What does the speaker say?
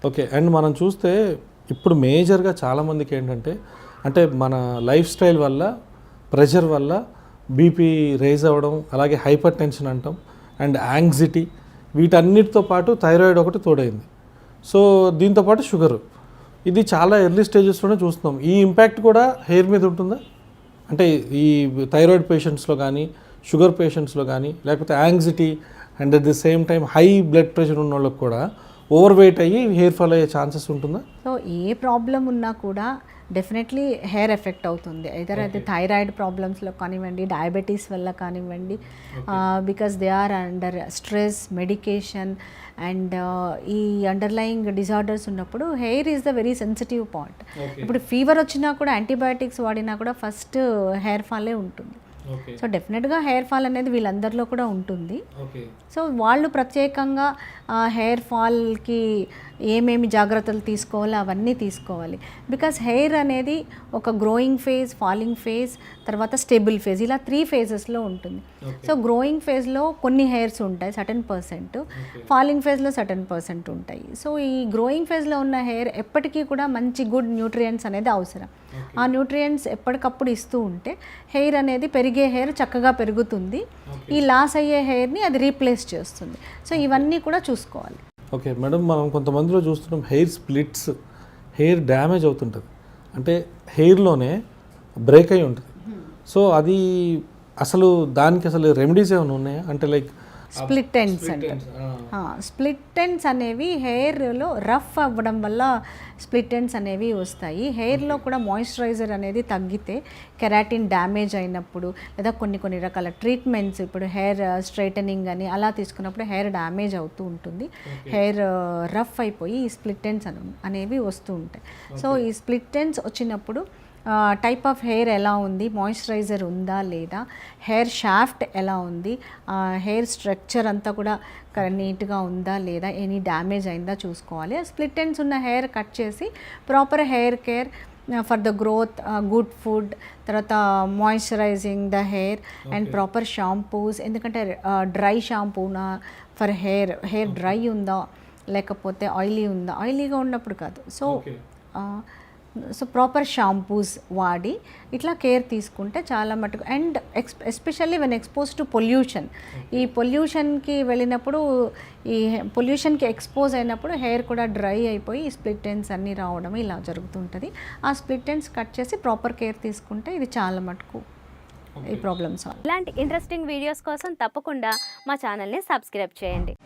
Okay. And మనం చూస్తే ఇప్పుడు మేజర్గా చాలామందికి ఏంటంటే అంటే మన లైఫ్ స్టైల్ వల్ల ప్రెషర్ వల్ల బీపీ రేజ్ అవ్వడం, అలాగే హైపర్ టెన్షన్ అంటాం అండ్ యాంగ్జైటీ, వీటన్నిటితో పాటు థైరాయిడ్ ఒకటి తోడైంది. సో దీంతోపాటు షుగరు, ఇది చాలా ఎర్లీ స్టేజెస్లోనే చూస్తున్నాం. ఈ ఇంపాక్ట్ కూడా హెయిర్ మీద ఉంటుందా? అంటే ఈ థైరాయిడ్ పేషెంట్స్లో కానీ, షుగర్ పేషెంట్స్లో కానీ, లేకపోతే anxiety and at the same time high blood pressure ఉన్న వాళ్ళకి కూడా ఓవర్ వెయిట్ అయ్యి హెయిర్ ఫాల్ అయ్యే ఛాన్సెస్ ఉంటుందా? సో ఏ ప్రాబ్లం ఉన్నా కూడా డెఫినెట్లీ హెయిర్ ఎఫెక్ట్ అవుతుంది. ఐదర్ అయితే థైరాయిడ్ ప్రాబ్లమ్స్లో కానివ్వండి, డయాబెటీస్ వల్ల కానివ్వండి, because they are under stress, medication and ఈ అండర్లయింగ్ డిజార్డర్స్ ఉన్నప్పుడు hair is the very sensitive point. ఇప్పుడు ఫీవర్ వచ్చినా కూడా యాంటీబయాటిక్స్ వాడినా కూడా ఫస్ట్ హెయిర్ ఫాలే ఉంటుంది. సో డెఫినెట్గా హెయిర్ ఫాల్ అనేది వీళ్ళందరిలో కూడా ఉంటుంది. సో వాళ్ళు ప్రత్యేకంగా హెయిర్ ఫాల్కి ఏమేమి జాగ్రత్తలు తీసుకోవాలో అవన్నీ తీసుకోవాలి. బికాస్ హెయిర్ అనేది ఒక గ్రోయింగ్ ఫేజ్, ఫాలింగ్ ఫేజ్, తర్వాత స్టేబుల్ ఫేజ్, ఇలా 3 ఫేజెస్లో ఉంటుంది. సో గ్రోయింగ్ ఫేజ్లో కొన్ని హెయిర్స్ ఉంటాయి సర్టెన్ పర్సెంట్, ఫాలింగ్ ఫేజ్లో సర్టెన్ పర్సెంట్ ఉంటాయి. సో ఈ గ్రోయింగ్ ఫేజ్లో ఉన్న హెయిర్ ఎప్పటికీ కూడా మంచి గుడ్ న్యూట్రియంట్స్ అనేది అవసరం. ఆ న్యూట్రియంట్స్ ఎప్పటికప్పుడు ఇస్తూ ఉంటే హెయిర్ అనేది పెరిగే హెయిర్ చక్కగా పెరుగుతుంది, ఈ లాస్ అయ్యే హెయిర్ని అది రీప్లేస్ చేస్తుంది. సో ఇవన్నీ కూడా చూసుకోవాలి. ఓకే మేడం, మనం కొంతమందిలో చూస్తున్నాం హెయిర్ స్ప్లిట్స్, హెయిర్ డ్యామేజ్ అవుతుంటుంది, అంటే హెయిర్లోనే బ్రేక్ అయి ఉంటుంది. సో అది అసలు దానికి అసలు రెమెడీస్ ఏమైనా ఉన్నాయా? అంటే లైక్ స్ప్లిట్ ఎండ్స్ అంటారు. స్ప్లిట్ ఎండ్స్ అనేవి హెయిర్లో రఫ్ అవ్వడం వల్ల స్ప్లిట్ ఎండ్స్ అనేవి వస్తాయి. హెయిర్లో కూడా మాయిశ్చరైజర్ అనేది తగ్గితే, కెరాటిన్ డ్యామేజ్ అయినప్పుడు, లేదా కొన్ని రకాల ట్రీట్మెంట్స్, ఇప్పుడు హెయిర్ స్ట్రైటనింగ్ అని అలా తీసుకున్నప్పుడు హెయిర్ డ్యామేజ్ అవుతూ ఉంటుంది, హెయిర్ రఫ్ అయిపోయి ఈ స్ప్లిట్ ఎండ్స్ అనేవి వస్తూ ఉంటాయి. సో ఈ స్ప్లిట్ ఎండ్స్ వచ్చినప్పుడు టైప్ ఆఫ్ హెయిర్ ఎలా ఉంది, మాయిశ్చరైజర్ ఉందా లేదా, హెయిర్ షాఫ్ట్ ఎలా ఉంది, హెయిర్ స్ట్రక్చర్ అంతా కూడా నీట్గా ఉందా లేదా, ఎనీ డ్యామేజ్ అయిందా చూసుకోవాలి. స్ప్లిట్ ఎండ్స్ ఉన్న హెయిర్ కట్ చేసి proper hair care for the growth, good food, తర్వాత moisturizing the hair and proper shampoos. ఎందుకంటే డ్రై షాంపూనా ఫర్ హెయిర్ డ్రై ఉందా లేకపోతే ఆయిలీ ఉందా, ఆయిలీగా ఉన్నప్పుడు కాదు. సో ప్రాపర్ షాంపూస్ వాడి ఇట్లా కేర్ తీసుకుంటే చాలా మటుకు. And especially when expose to pollution, ఈ పొల్యూషన్కి వెళ్ళినప్పుడు, ఈ పొల్యూషన్కి ఎక్స్పోజ్ అయినప్పుడు హెయిర్ కూడా డ్రై అయిపోయి ఈ స్ప్లిట్ ఎండ్స్ అన్నీ రావడం ఇలా జరుగుతుంటుంది. ఆ స్ప్లిట్ ఎండ్స్ కట్ చేసి ప్రాపర్ కేర్ తీసుకుంటే ఇది చాలా మటుకు ఈ ప్రాబ్లమ్స్. ఇలాంటి ఇంట్రెస్టింగ్ వీడియోస్ కోసం తప్పకుండా మా ఛానల్ని సబ్స్క్రైబ్ చేయండి.